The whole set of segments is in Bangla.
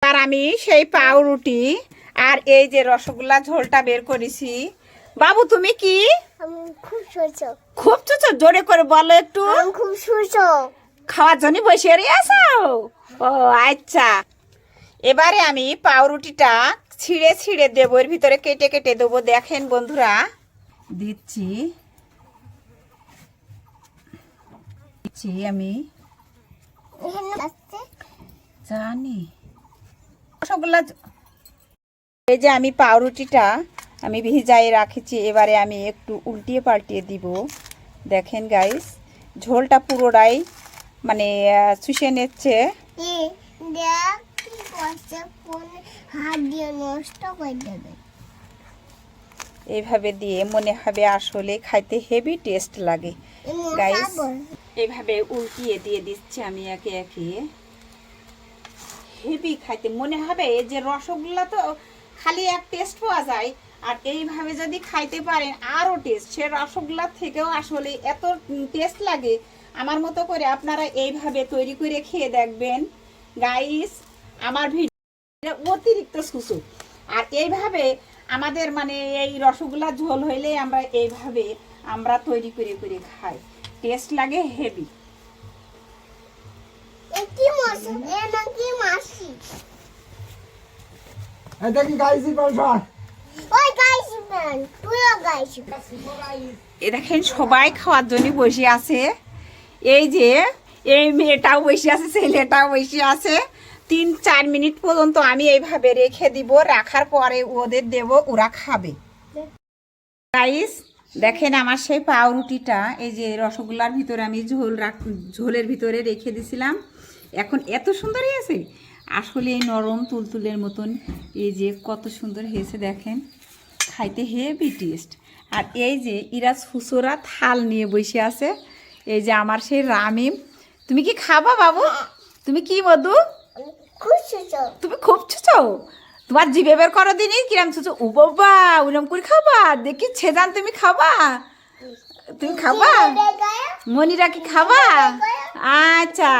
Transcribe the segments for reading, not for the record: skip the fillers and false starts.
আর আমি সেই পাউরুটি আর এই যে রসগোল্লা ঝোলটা বের করেছি। বাবু তুমি কি খুব ছোট জোরে করে বলো একটু। খুব ছোট খাওয়ার জন্য বসে আছো? ও আচ্ছা, এবারে আমি পাউরুটিটা ছিঁড়ে ছিঁড়ে দেবো, এর ভিতরে কেটে কেটে দেবো। দেখেন বন্ধুরা, দিচ্ছি আমি জানি রসগোল্লা। এই যে আমি পাউরুটিটা আমি ভিজাই রাখেছি, এবারে আমি একটু উল্টিয়ে পাল্টিয়ে দিব। দেখেন গাইস, ঝোলটা পুরোটাই মানে চুষে নিচ্ছে। এইভাবে দিয়ে মনে হবে আসলে খাইতে হেভি টেস্ট লাগে গাইস। এইভাবে উল্টিয়ে দিয়ে দিচ্ছি আমি একে একে। হেভি খাইতে মনে হবে যে রসগোল্লা তো খালি এক টেস্ট পাওয়া যায়, আর এইভাবে যদি খাইতে পারেন আরও টেস্ট। সে রসগোল্লার থেকেও আসলে এত টেস্ট লাগে। আমার মতো করে আপনারা এইভাবে তৈরি করে খেয়ে দেখবেন গাইস। আমার ভিডিও অতিরিক্ত সুসু। আর এইভাবে আমাদের মানে এই রসগোল্লা ঝোল হইলে আমরা এইভাবে আমরা তৈরি করে করে খাই, টেস্ট লাগে হেভি। দেখেন সবাই খাওয়ার জন্য বসে আছে। এই যে এই মেয়েটাও বসে আছে, ছেলেটাও বসে আছে। 3-4 মিনিট পর্যন্ত আমি এইভাবে রেখে দিব, রাখার পরে ওদের দেব, ওরা খাবে। গাইস দেখেন আমার সেই পাউরুটিটা এই যে রসগোল্লার ভিতরে আমি ঝোলের ভিতরে রেখে দিছিলাম। এখন এত সুন্দর হয়েছে, আসলে নরম তুলতুলের মতন। এই যে কত সুন্দর হয়েছে দেখেন, খাইতে হেভি টেস্ট। আর এই যে ইরা সুসোরা থাল নিয়ে বসে আছে। এই যে আমার সেই রামিম। তুমি কি খাবা বাবু? তুমি কি মধু? তুমি খুব ছুচো, তোমার জিভে বের করো দিনই কিরাম ছুচো। ও বাবা, ওরম করে খাবা? দেখি ছেজান তুমি খাবা? তুমি খাবা? মনিরা কি খাবা? আচ্ছা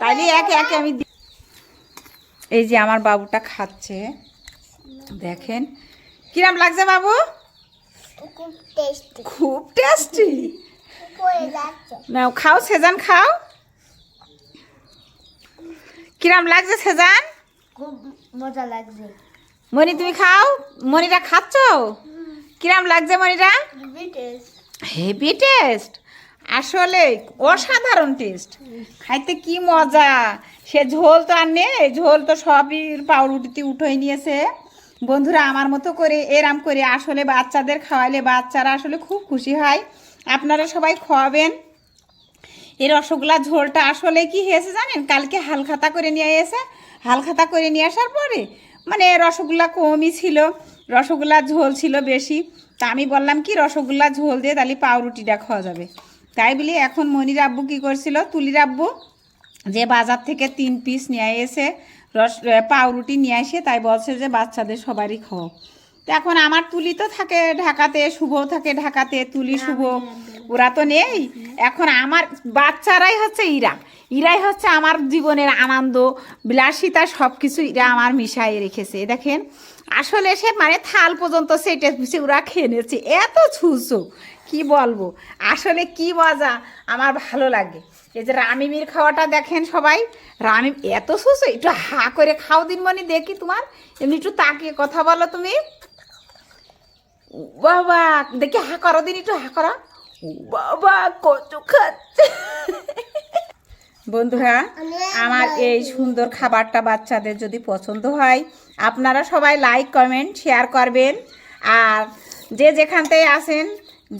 তাইলে একে একে আমি। এই যে আমার বাবুটা খাচ্ছে, দেখেন কিরাম লাগছে বাবু? খুব টেস্টি। নাও খাও সেজান, খাও। কিরাম লাগছে সেজান? খুব মজা লাগছে। মনি তুমি খাও। মনিরা খাচ্ছ? কিরাম লাগছে মনিরা? হেভি টেস্ট, আসলে অসাধারণ টেস্ট। খাইতে কি মজা। সে ঝোল তো আর নেই, ঝোল তো সবই পাউরুটিতে উঠে নিয়েছে। বন্ধুরা আমার মতো করে এরাম করে আসলে বাচ্চাদের খাওয়াইলে বাচ্চারা আসলে খুব খুশি হয়। আপনারা সবাই খাওয়াবেন। এই রসগোল্লা ঝোলটা আসলে কি হয়েছে জানেন, কালকে হালখাতা করে নিয়ে এসে, হালখাতা করে নিয়ে আসার পরে মানে রসগোল্লা কমই ছিল, রসগোল্লার ঝোল ছিল বেশি। তা আমি বললাম কি রসগোল্লা ঝোল দিয়ে তাহলে পাউরুটিটা খাওয়া যাবে। তাই বলি এখন মনির আব্বু কী করছিল, তুলির আব্বু যে বাজার থেকে 3 পিস নিয়ে এসে পাউরুটি নিয়ে এসে তাই বলছে যে বাচ্চাদের সবারই খাও। তো এখন আমার তুলি তো থাকে ঢাকাতে, শুভও থাকে ঢাকাতে, তুলি শুভ ওরা তো নেই। এখন আমার বাচ্চারাই হচ্ছে ইরাই হচ্ছে আমার জীবনের আনন্দ বিলাসিতা, সব কিছু এরা আমার মিশাই রেখেছে। দেখেন আসলে সে মানে থাল পর্যন্ত সেটে পিছিয়ে ওরা খেয়ে নিয়েছে, এত ছুঁচো কি বলবো। আসলে কি মজা, আমার ভালো লাগে। এই যে রামিমির খাওয়াটা দেখেন সবাই, রামিম এত ছুঁচো। একটু হা করে খাও দিনমণি দেখি, তোমার এমনি একটু তাকিয়ে কথা বলো তুমি। বাবা দেখি হা করো দিন, একটু হা করো। বাবা কত খাচ্ছে। বন্ধুরা আমার এই সুন্দর খাবারটা বাচ্চাদের যদি পছন্দ হয় আপনারা সবাই লাইক কমেন্ট শেয়ার করবেন। আর যে যেখানতেই আসেন,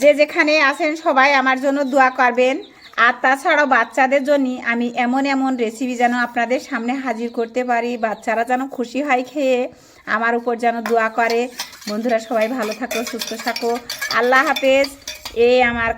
যে যেখানে আসেন সবাই আমার জন্য দোয়া করবেন। আর তাছাড়াও বাচ্চাদের জন্য আমি এমন এমন রেসিপি যেন আপনাদের সামনে হাজির করতে পারি, বাচ্চারা যেন খুশি হয় খেয়ে, আমার উপর যেন দোয়া করে। বন্ধুরা সবাই ভালো থাকো, সুস্থ থাকো, আল্লাহ হাফেজ। এই আমার